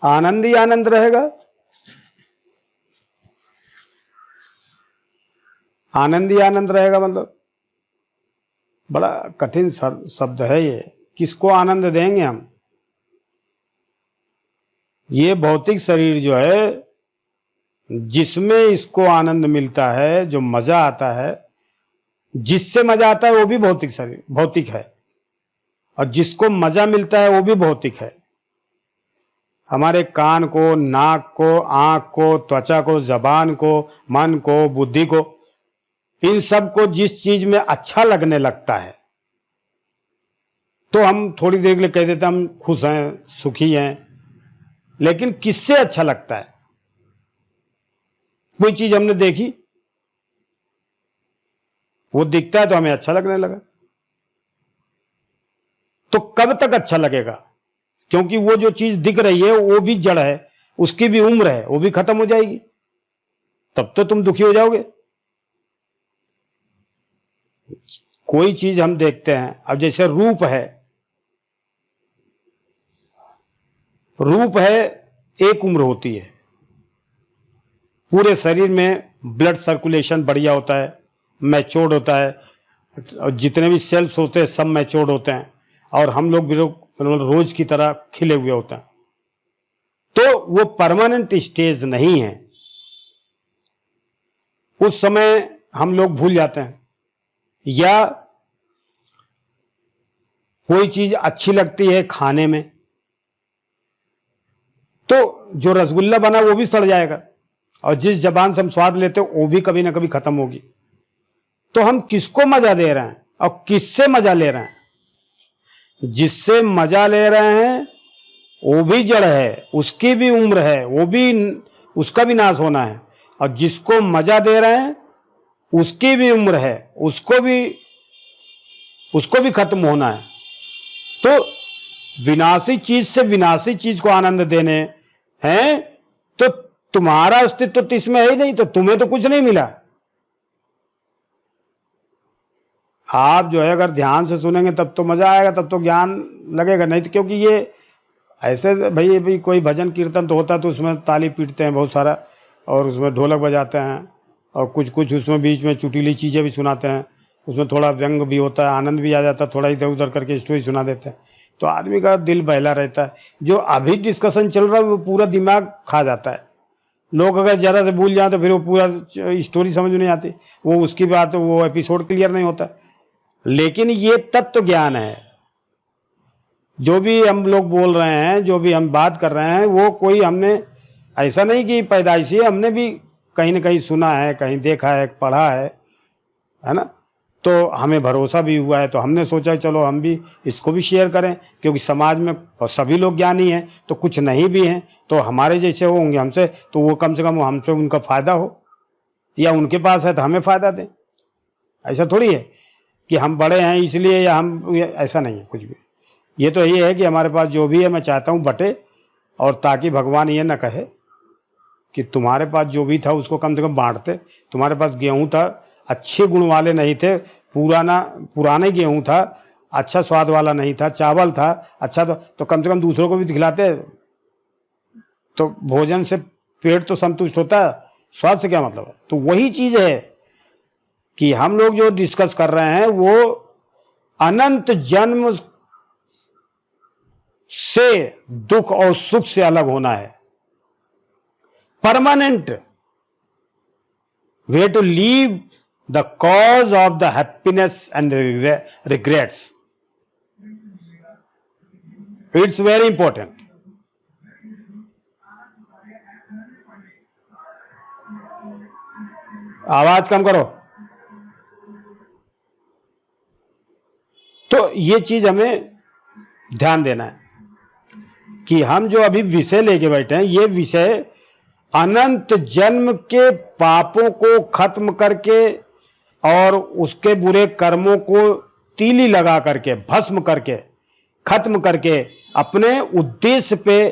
आनंद ही आनंद रहेगा, आनंद ही आनंद रहेगा, मतलब बड़ा कठिन शब्द है ये। किसको आनंद देंगे हम। ये भौतिक शरीर जो है, जिसमें इसको आनंद मिलता है, जो मजा आता है, जिससे मजा आता है वो भी भौतिक शरीर, भौतिक है, और जिसको मजा मिलता है वो भी भौतिक है। हमारे कान को, नाक को, आंख को, त्वचा को, जबान को, मन को, बुद्धि को, इन सब को जिस चीज में अच्छा लगने लगता है तो हम थोड़ी देर के लिए कह देते हैं हम खुश हैं, सुखी हैं। लेकिन किससे अच्छा लगता है, कोई चीज हमने देखी, वो दिखता है तो हमें अच्छा लगने लगा। तो कब तक अच्छा लगेगा? क्योंकि वो जो चीज दिख रही है वो भी जड़ है, उसकी भी उम्र है, वो भी खत्म हो जाएगी, तब तो तुम दुखी हो जाओगे। कोई चीज हम देखते हैं, अब जैसे रूप है, रूप है एक उम्र होती है, पूरे शरीर में ब्लड सर्कुलेशन बढ़िया होता है, मैच्योर्ड होता है, और जितने भी सेल्स होते हैं सब मैच्योर्ड होते हैं, और हम लोग भी रोज की तरह खिले हुए होते हैं। तो वो परमानेंट स्टेज नहीं है, उस समय हम लोग भूल जाते हैं। या कोई चीज अच्छी लगती है खाने में, तो जो रसगुल्ला बना वो भी सड़ जाएगा, और जिस जबान से हम स्वाद लेते हो वो भी कभी ना कभी खत्म होगी। तो हम किसको मजा दे रहे हैं और किससे मजा ले रहे हैं? जिससे मजा ले रहे हैं वो भी जड़ है, उसकी भी उम्र है, वो भी, उसका भी नाश होना है। और जिसको मजा दे रहे हैं उसकी भी उम्र है, उसको भी खत्म होना है। तो विनाशी चीज से विनाशी चीज को आनंद देने हैं, तो तुम्हारा अस्तित्व तो इसमें है ही नहीं, तो तुम्हें तो कुछ नहीं मिला। आप जो है अगर ध्यान से सुनेंगे तब तो मजा आएगा, तब तो ज्ञान लगेगा, नहीं तो क्योंकि ये ऐसे भाई कोई भजन कीर्तन तो होता है तो उसमें ताली पीटते हैं बहुत सारा, और उसमें ढोलक बजाते हैं, और कुछ उसमें बीच में चुटीली चीज़ें भी सुनाते हैं, उसमें थोड़ा व्यंग भी होता है, आनंद भी आ जाता है, थोड़ा इधर उधर करके स्टोरी सुना देते हैं, तो आदमी का दिल बहला रहता है। जो अभी डिस्कशन चल रहा है वो पूरा दिमाग खा जाता है। लोग अगर ज़रा से भूल जाए तो फिर वो पूरा स्टोरी समझ में नहीं आती, वो उसकी बात, वो एपिसोड क्लियर नहीं होता। लेकिन ये तत्व ज्ञान है, जो भी हम लोग बोल रहे हैं, जो भी हम बात कर रहे हैं, वो कोई हमने ऐसा नहीं कि पैदाइशी, हमने भी कहीं ना कहीं सुना है, कहीं देखा है, पढ़ा है ना, तो हमें भरोसा भी हुआ है, तो हमने सोचा चलो हम भी इसको भी शेयर करें, क्योंकि समाज में सभी लोग ज्ञानी हैं, तो कुछ नहीं भी हैं, तो हमारे जैसे होंगे हमसे, तो वो कम से कम हमसे उनका फायदा हो, या उनके पास है तो हमें फायदा दें। ऐसा थोड़ी है कि हम बड़े हैं इसलिए, या हम, ऐसा नहीं है कुछ भी। ये तो ये है कि हमारे पास जो भी है मैं चाहता हूँ बटे, और ताकि भगवान ये ना कहे कि तुम्हारे पास जो भी था उसको कम से कम बांटते। तुम्हारे पास गेहूं था, अच्छे गुण वाले नहीं थे, पुराने गेहूं था, अच्छा स्वाद वाला नहीं था, चावल था अच्छा, तो कम से कम दूसरों को भी दिखलाते, तो भोजन से पेट तो संतुष्ट होता है, स्वाद से क्या मतलब है। तो वही चीज है कि हम लोग जो डिस्कस कर रहे हैं वो अनंत जन्म से दुख और सुख से अलग होना है, permanent. We have to leave the cause of the happiness and regrets, it's very important. आवाज कम करो। तो ये चीज हमें ध्यान देना है कि हम जो अभी विषय लेके बैठे हैं, ये विषय अनंत जन्म के पापों को खत्म करके और उसके बुरे कर्मों को तीली लगा करके, भस्म करके, खत्म करके, अपने उद्देश्य पे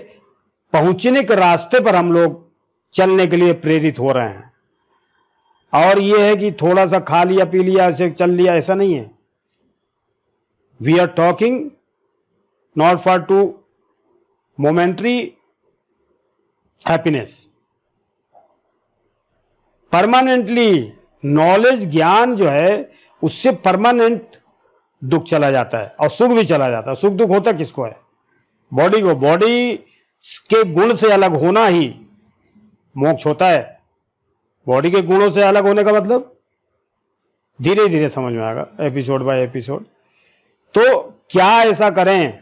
पहुंचने के रास्ते पर हम लोग चलने के लिए प्रेरित हो रहे हैं। और ये है कि थोड़ा सा खा लिया पी लिया ऐसे चल लिया, ऐसा नहीं है। We are talking not for to momentary happiness, permanently. Knowledge ज्ञान जो है उससे परमानेंट दुख चला जाता है और सुख भी चला जाता है। सुख दुख होता किसको है? बॉडी को। बॉडी के गुण से अलग होना ही मोक्ष होता है। बॉडी के गुणों से अलग होने का मतलब धीरे धीरे समझ में आएगा, एपिसोड बाय एपिसोड। तो क्या ऐसा करें?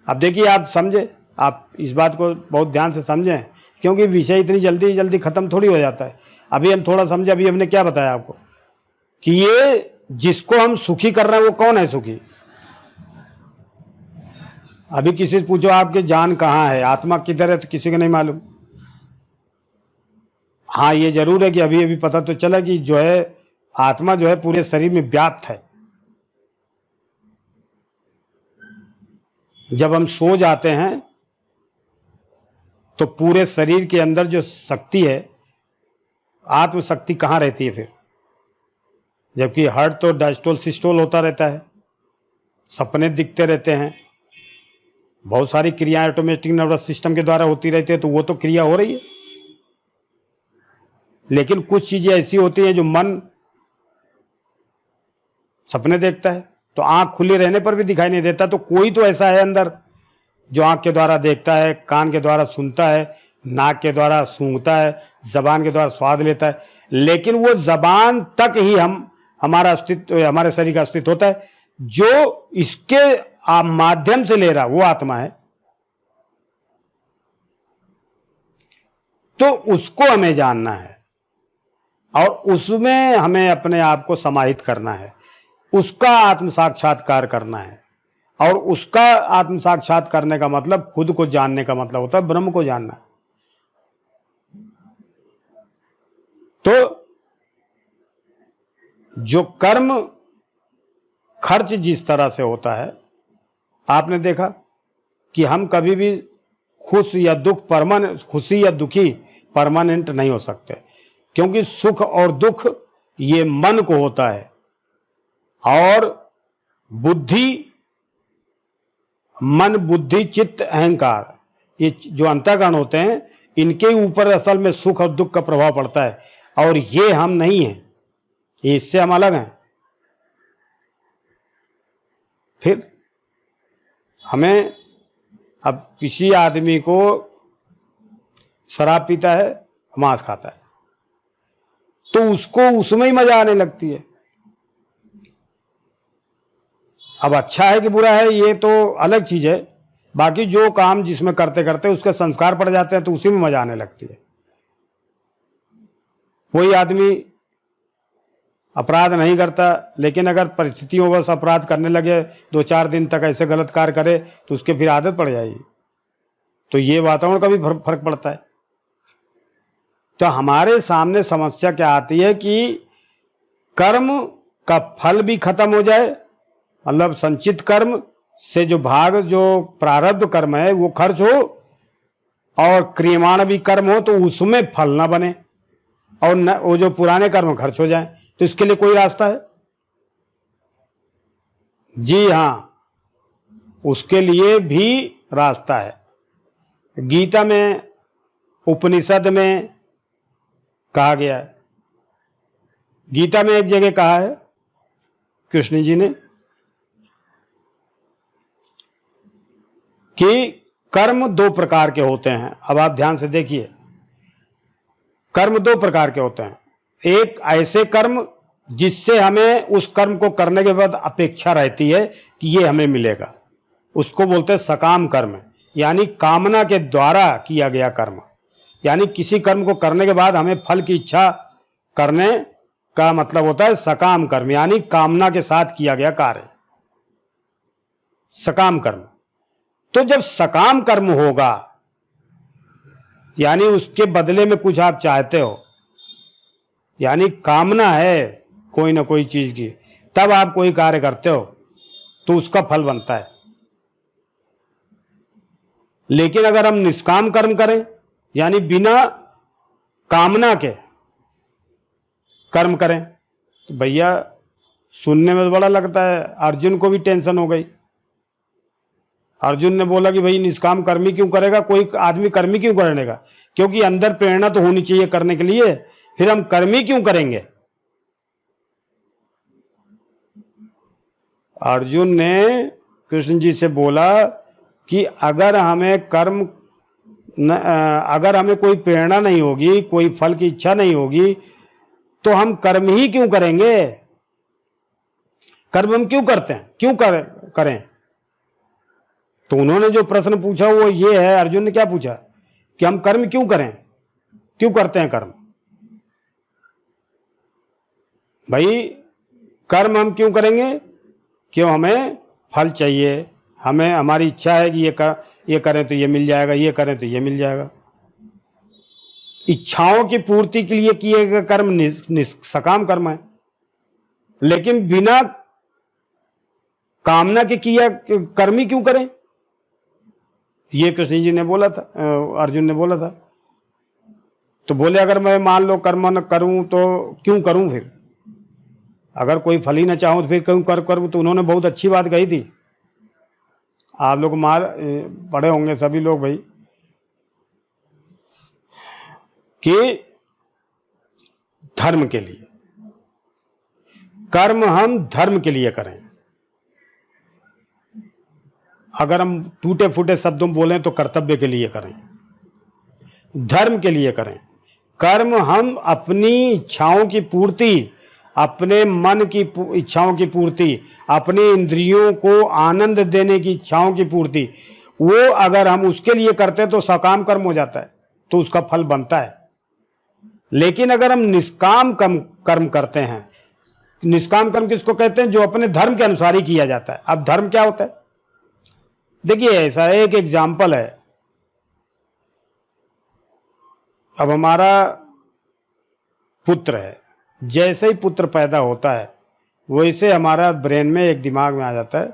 अब देखिए, आप समझे, आप इस बात को बहुत ध्यान से समझें, क्योंकि विषय इतनी जल्दी जल्दी खत्म थोड़ी हो जाता है। अभी हम थोड़ा समझे, अभी हमने क्या बताया आपको कि ये जिसको हम सुखी कर रहे हैं वो कौन है सुखी? अभी किसी से पूछो आपके जान कहाँ है, आत्मा किधर है, तो किसी को नहीं मालूम। हाँ, ये जरूर है कि अभी अभी पता तो चला कि जो है आत्मा जो है पूरे शरीर में व्याप्त है। जब हम सो जाते हैं तो पूरे शरीर के अंदर जो शक्ति है, आत्मशक्ति कहाँ रहती है फिर? जबकि हर्ट तो डायस्टोल सिस्टोल होता रहता है, सपने दिखते रहते हैं, बहुत सारी क्रियाएं ऑटोमेटिक नर्वस सिस्टम के द्वारा होती रहती है, तो वो तो क्रिया हो रही है। लेकिन कुछ चीजें ऐसी होती हैं जो मन सपने देखता है, तो आंख खुली रहने पर भी दिखाई नहीं देता। तो कोई तो ऐसा है अंदर जो आंख के द्वारा देखता है, कान के द्वारा सुनता है, नाक के द्वारा सूंघता है, जबान के द्वारा स्वाद लेता है, लेकिन वो जबान तक ही हमारा अस्तित्व, हमारे शरीर का अस्तित्व होता है। जो इसके माध्यम से ले रहा वो आत्मा है। तो उसको हमें जानना है और उसमें हमें अपने आप को समाहित करना है, उसका आत्म साक्षात्कार करना है। और उसका आत्म साक्षात करने का मतलब खुद को जानने का मतलब होता है ब्रह्म को जानना। तो जो कर्म खर्च जिस तरह से होता है, आपने देखा कि हम कभी भी खुशी या दुखी परमानेंट नहीं हो सकते, क्योंकि सुख और दुख ये मन को होता है। और मन बुद्धि चित्त अहंकार, ये जो अंतःकरण होते हैं, इनके ऊपर असल में सुख और दुख का प्रभाव पड़ता है। और ये हम नहीं हैं, ये इससे हम अलग हैं। फिर हमें, अब किसी आदमी को शराब पीता है, मांस खाता है, तो उसको उसमें ही मजा आने लगती है। अब अच्छा है कि बुरा है ये तो अलग चीज है, बाकी जो काम जिसमें करते करते उसके संस्कार पड़ जाते हैं तो उसी में मजा आने लगती है। कोई आदमी अपराध नहीं करता, लेकिन अगर परिस्थितियों बस अपराध करने लगे, 2-4 दिन तक ऐसे गलत कार्य करे तो उसके फिर आदत पड़ जाएगी। तो ये वातावरण का भी फर्क पड़ता है। तो हमारे सामने समस्या क्या आती है कि कर्म का फल भी खत्म हो जाए, मतलब संचित कर्म से जो भाग, जो प्रारब्ध कर्म है वो खर्च हो, और क्रियमाण भी कर्म हो तो उसमें फल ना बने, और न वो जो पुराने कर्म खर्च हो जाए। तो इसके लिए कोई रास्ता है? जी हां, उसके लिए भी रास्ता है। गीता में, उपनिषद में कहा गया है। गीता में एक जगह कहा है कृष्ण जी ने कि कर्म 2 प्रकार के होते हैं। अब आप ध्यान से देखिए, कर्म 2 प्रकार के होते हैं। एक ऐसे कर्म जिससे हमें उस कर्म को करने के बाद अपेक्षा रहती है कि ये हमें मिलेगा, उसको बोलते हैं सकाम कर्म, यानी कामना के द्वारा किया गया कर्म। यानी किसी कर्म को करने के बाद हमें फल की इच्छा करने का मतलब होता है सकाम कर्म, यानी कामना के साथ किया गया कार्य, सकाम कर्म। तो जब सकाम कर्म होगा, यानी उसके बदले में कुछ आप चाहते हो, यानी कामना है कोई ना कोई चीज की, तब आप कोई कार्य करते हो तो उसका फल बनता है। लेकिन अगर हम निष्काम कर्म करें, यानी बिना कामना के कर्म करें, तो भैया सुनने में बड़ा लगता है। अर्जुन को भी टेंशन हो गई। अर्जुन ने बोला कि भाई निष्काम कर्मी क्यों करेगा, कोई आदमी कर्मी क्यों करेगा, क्योंकि अंदर प्रेरणा तो होनी चाहिए करने के लिए, फिर हम कर्मी क्यों करेंगे। अर्जुन ने कृष्ण जी से बोला कि अगर हमें कोई प्रेरणा नहीं होगी, कोई फल की इच्छा नहीं होगी, तो हम कर्म ही क्यों करेंगे। कर्म हम क्यों करते हैं, क्यों करें। तो उन्होंने जो प्रश्न पूछा वो ये है, अर्जुन ने क्या पूछा कि हम कर्म क्यों करें, क्यों करते हैं कर्म। भाई कर्म हम क्यों करेंगे, क्यों हमें फल चाहिए, हमें हमारी इच्छा है कि ये करें तो ये मिल जाएगा, ये करें तो ये मिल जाएगा। इच्छाओं की पूर्ति के लिए किए गए कर्म सकाम कर्म है। लेकिन बिना कामना के किया कर्म ही क्यों करें? ये कृष्ण जी ने बोला था, अर्जुन ने बोला था। तो बोले अगर मैं मान लो कर्म न करूं तो क्यों करूं फिर? अगर कोई फल ही ना चाहूं तो फिर क्यों करूं? तो उन्होंने बहुत अच्छी बात कही थी। आप लोग पढ़े होंगे सभी लोग भाई, कि धर्म के लिए कर्म हम धर्म के लिए करें। अगर हम टूटे फूटे शब्दों बोलें तो कर्तव्य के लिए करें, धर्म के लिए करें। कर्म हम अपनी इच्छाओं की पूर्ति, अपने मन की इच्छाओं की पूर्ति, अपनी इंद्रियों को आनंद देने की इच्छाओं की पूर्ति, वो अगर हम उसके लिए करते हैं तो सकाम कर्म हो जाता है, तो उसका फल बनता है। लेकिन अगर हम निष्काम कर्म करते हैं, निष्काम कर्म किसको कहते हैं? जो अपने धर्म के अनुसार ही किया जाता है। अब धर्म क्या होता है? देखिए, ऐसा एक एग्जाम्पल है। अब हमारा पुत्र है, जैसे ही पुत्र पैदा होता है वैसे हमारा ब्रेन में एक दिमाग में आ जाता है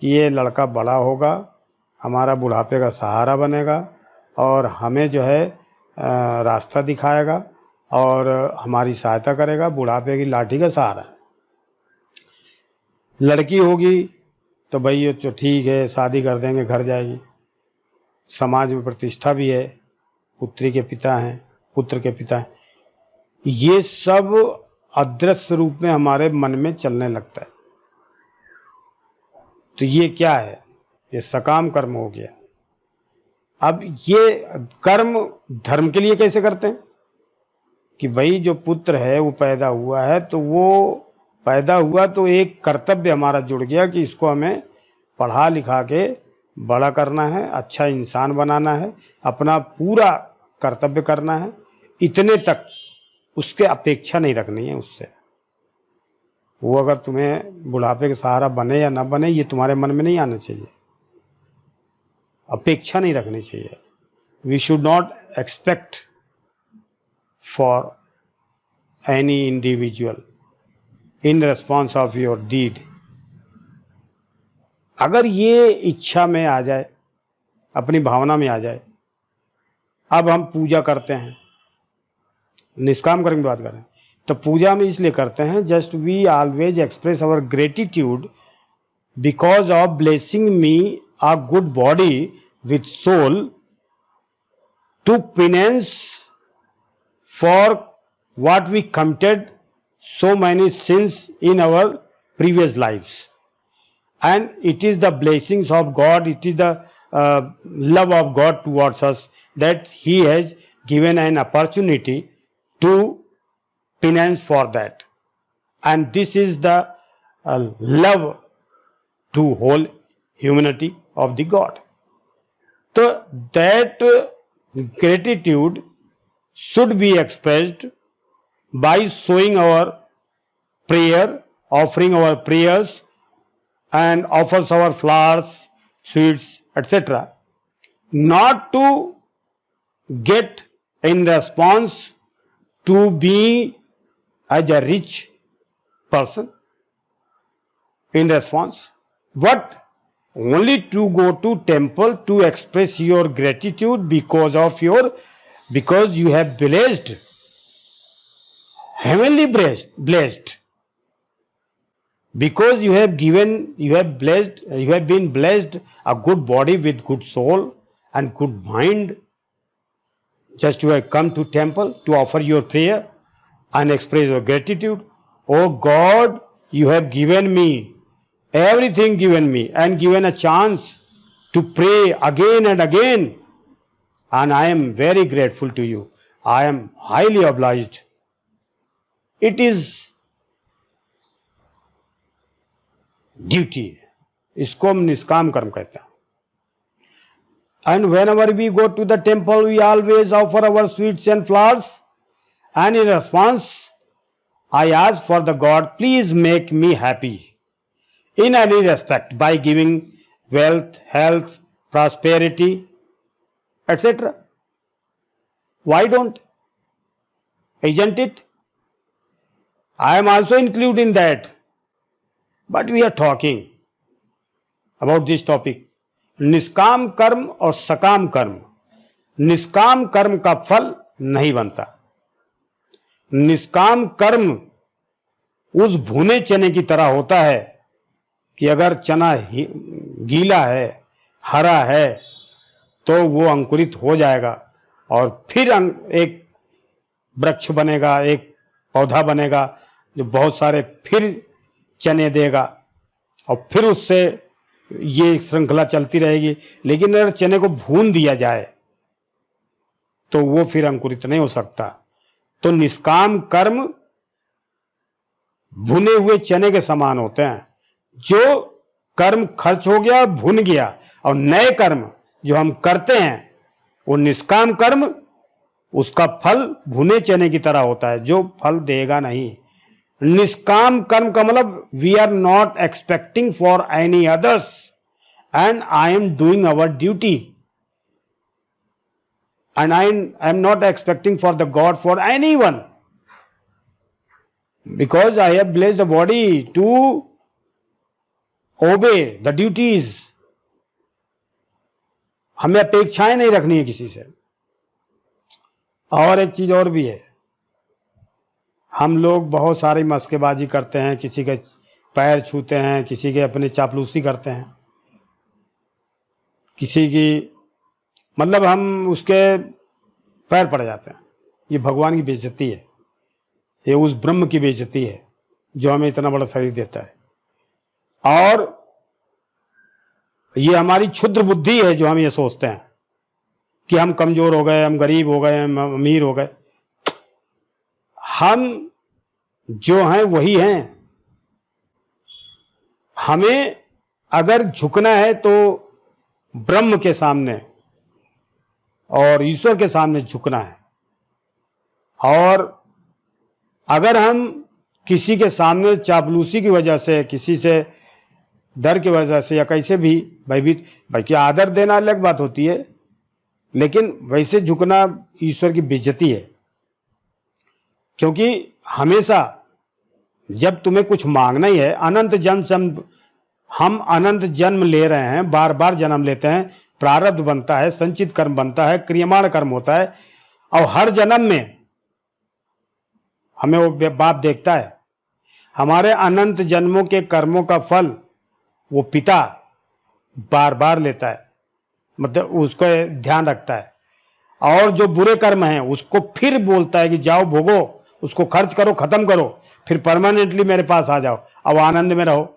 कि ये लड़का बड़ा होगा, हमारा बुढ़ापे का सहारा बनेगा और हमें जो है रास्ता दिखाएगा और हमारी सहायता करेगा, बुढ़ापे की लाठी का सहारा। लड़की होगी तो भाई ये तो ठीक है, शादी कर देंगे, घर जाएगी, समाज में प्रतिष्ठा भी है, पुत्री के पिता हैं, पुत्र के पिता हैं। ये सब अदृश्य रूप में हमारे मन में चलने लगता है। तो ये क्या है? ये सकाम कर्म हो गया। अब ये कर्म धर्म के लिए कैसे करते हैं? कि भाई जो पुत्र है वो पैदा हुआ है, तो वो पैदा हुआ तो एक कर्तव्य हमारा जुड़ गया कि इसको हमें पढ़ा लिखा के बड़ा करना है, अच्छा इंसान बनाना है, अपना पूरा कर्तव्य करना है। इतने तक, उसके अपेक्षा नहीं रखनी है उससे। वो अगर तुम्हें बुढ़ापे का सहारा बने या ना बने, ये तुम्हारे मन में नहीं आना चाहिए, अपेक्षा नहीं रखनी चाहिए। We should not expect for any individual in response of your deed. अगर ये इच्छा में आ जाए, अपनी भावना में आ जाए, अब हम पूजा करते हैं, निष्काम कर्म की बात करें, तो पूजा में इसलिए करते हैं just we always express our gratitude because of blessing me a good body with soul to penance for what we committed so many sins in our previous lives, and it is the blessings of God, it is the love of God towards us that he has given an opportunity to penance for that, and this is the love to whole humanity of the God. So that gratitude should be expressed by showing our prayer, offering our prayers and offers our flowers, sweets, etc. Not to get in response to be as a rich person in response, but only to go to temple to express your gratitude because you have blessed, heavenly blessed, because you have been blessed a good body with good soul and good mind. Just you have come to temple to offer your prayer and express your gratitude. Oh God, you have given me everything, given me and given a chance to pray again and again, and I am very grateful to you. I am highly obliged. It is duty, इसको हम निष्काम कर्म कहते हैं। And whenever we go to the temple, we always offer our sweets and flowers, and in response I ask for the God, please make me happy in any respect by giving wealth, health, prosperity, etc. Why don't? Isn't it? I am also included in that. But we are talking about this topic, निष्काम कर्म और सकाम कर्म। निष्काम कर्म का फल नहीं बनता। निष्काम कर्म उस भुने चने की तरह होता है कि अगर चना गीला है, हरा है, तो वो अंकुरित हो जाएगा और फिर एक वृक्ष बनेगा, एक पौधा बनेगा जो बहुत सारे फिर चने देगा और फिर उससे ये श्रृंखला चलती रहेगी। लेकिन अगर चने को भून दिया जाए तो वो फिर अंकुरित नहीं हो सकता। तो निष्काम कर्म भुने हुए चने के समान होते हैं। जो कर्म खर्च हो गया, भुन गया, और नए कर्म जो हम करते हैं वो निष्काम कर्म, उसका फल भुने चने की तरह होता है जो फल देगा नहीं। निष्काम कर्म का मतलब we are not expecting for any others and I am doing our duty and I am not expecting for the God for any one because I have blessed the body to obey the duties. हमें अपेक्षाएं नहीं रखनी है किसी से। और एक चीज और भी है, हम लोग बहुत सारी मस्केबाजी करते हैं, किसी के पैर छूते हैं, किसी के अपने चापलूसी करते हैं, किसी की मतलब हम उसके पैर पड़ जाते हैं। ये भगवान की बेइज्जती है, ये उस ब्रह्म की बेइज्जती है जो हमें इतना बड़ा शरीर देता है। और ये हमारी क्षुद्र बुद्धि है जो हम ये सोचते हैं कि हम कमजोर हो गए, हम गरीब हो गए, हम अमीर हो गए। हम जो हैं वही हैं। हमें अगर झुकना है तो ब्रह्म के सामने और ईश्वर के सामने झुकना है। और अगर हम किसी के सामने चापलूसी की वजह से, किसी से डर की वजह से या कैसे भी भयभीत, भाई आदर देना अलग बात होती है, लेकिन वैसे झुकना ईश्वर की बेइज्जती है। क्योंकि हमेशा जब तुम्हें कुछ मांगना ही है, अनंत जन्म हम अनंत जन्म ले रहे हैं, बार बार जन्म लेते हैं, प्रारब्ध बनता है, संचित कर्म बनता है, क्रियमाण कर्म होता है, और हर जन्म में हमें वो बाप देखता है। हमारे अनंत जन्मों के कर्मों का फल वो पिता बार बार लेता है, मतलब उसको ध्यान रखता है। और जो बुरे कर्म हैं उसको फिर बोलता है कि जाओ भोगो, उसको खर्च करो, खत्म करो, फिर परमानेंटली मेरे पास आ जाओ, अब आनंद में रहो।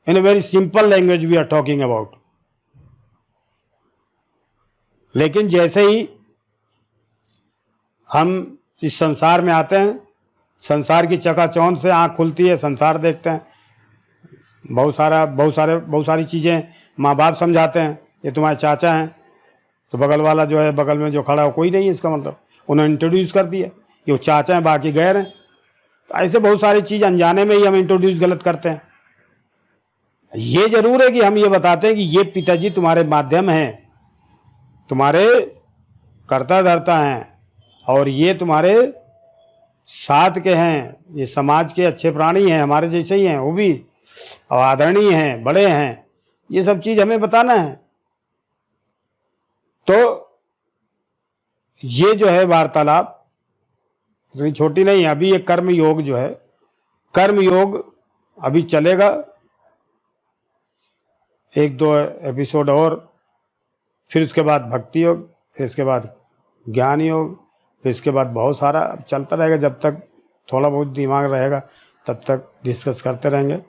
In a very simple language we are talking about. लेकिन जैसे ही हम इस संसार में आते हैं, संसार की चकाचौंध से आंख खुलती है, संसार देखते हैं, बहुत सारी चीजें माँ बाप समझाते हैं, ये तुम्हारे चाचा हैं, तो बगल वाला जो है, बगल में जो खड़ा है कोई नहीं है, इसका मतलब उन्होंने इंट्रोड्यूस कर दिया कि वो चाचा हैं, बाकी गैर हैं। तो ऐसे बहुत सारी चीज अनजाने में ही हम इंट्रोड्यूस गलत करते हैं। ये जरूर है कि हम ये बताते हैं कि ये पिताजी तुम्हारे माध्यम हैं, तुम्हारे कर्ता धर्ता हैं, और ये तुम्हारे साथ के हैं, ये समाज के अच्छे प्राणी हैं, हमारे जैसे ही हैं वो भी, और आदरणीय हैं, बड़े हैं। ये सब चीज हमें बताना है। तो ये जो है वार्तालाप इतनी छोटी नहीं है। अभी ये कर्म योग जो है, कर्म योग अभी चलेगा 1-2 एपिसोड और, फिर उसके बाद भक्ति योग, फिर इसके बाद ज्ञान योग, फिर इसके बाद बहुत सारा चलता रहेगा। जब तक थोड़ा बहुत दिमाग रहेगा तब तक डिस्कस करते रहेंगे।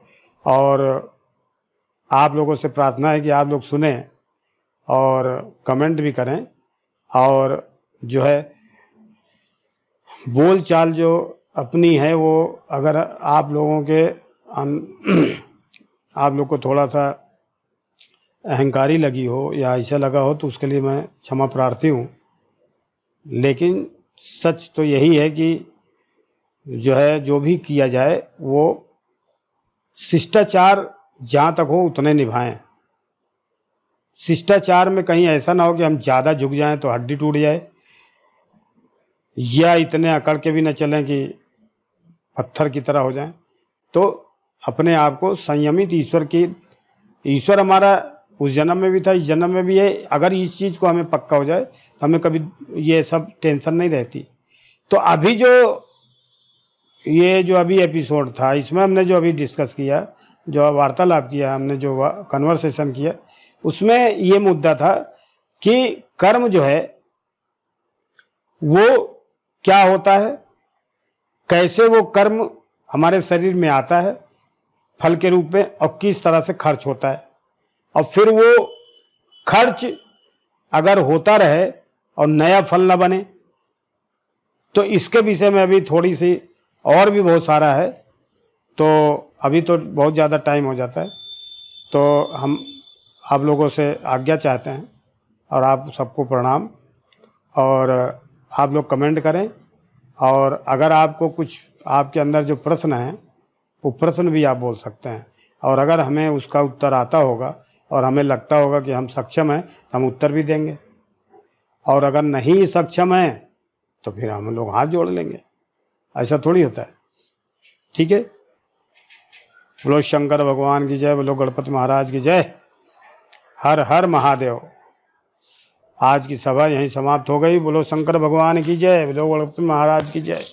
और आप लोगों से प्रार्थना है कि आप लोग सुने और कमेंट भी करें, और जो है बोल चाल जो अपनी है वो अगर आप लोगों के आप लोग को थोड़ा सा अहंकारी लगी हो या ऐसा लगा हो तो उसके लिए मैं क्षमा प्रार्थी हूँ। लेकिन सच तो यही है कि जो है जो भी किया जाए वो शिष्टाचार जहाँ तक हो उतने निभाएं। शिष्टाचार में कहीं ऐसा ना हो कि हम ज़्यादा झुक जाएं तो हड्डी टूट जाए, या इतने अकड़ के भी न चलें कि पत्थर की तरह हो जाएं। तो अपने आप को संयमित ईश्वर हमारा उस जन्म में भी था, इस जन्म में भी है। अगर इस चीज़ को हमें पक्का हो जाए तो हमें कभी ये सब टेंशन नहीं रहती। तो अभी ये जो अभी एपिसोड था, इसमें हमने जो अभी डिस्कस किया, जो वार्तालाप किया हमने, जो कन्वर्सेशन किया, उसमें ये मुद्दा था कि कर्म जो है वो क्या होता है, कैसे वो कर्म हमारे शरीर में आता है फल के रूप में, और किस तरह से खर्च होता है, और फिर वो खर्च अगर होता रहे और नया फल न बने, तो इसके विषय में अभी थोड़ी सी और भी बहुत सारा है। तो अभी तो बहुत ज़्यादा टाइम हो जाता है, तो हम आप लोगों से आज्ञा चाहते हैं, और आप सबको प्रणाम। और आप लोग कमेंट करें, और अगर आपको कुछ आपके अंदर जो प्रश्न हैं वो प्रश्न भी आप बोल सकते हैं, और अगर हमें उसका उत्तर आता होगा और हमें लगता होगा कि हम सक्षम हैं तो हम उत्तर भी देंगे, और अगर नहीं सक्षम हैं तो फिर हम लोग हाथ जोड़ लेंगे। ऐसा थोड़ी होता है, ठीक है। बोलो शंकर भगवान की जय, बोलो गणपति महाराज की जय, हर हर महादेव। आज की सभा यहीं समाप्त हो गई। बोलो शंकर भगवान की जय, बोलो गणपति महाराज की जय।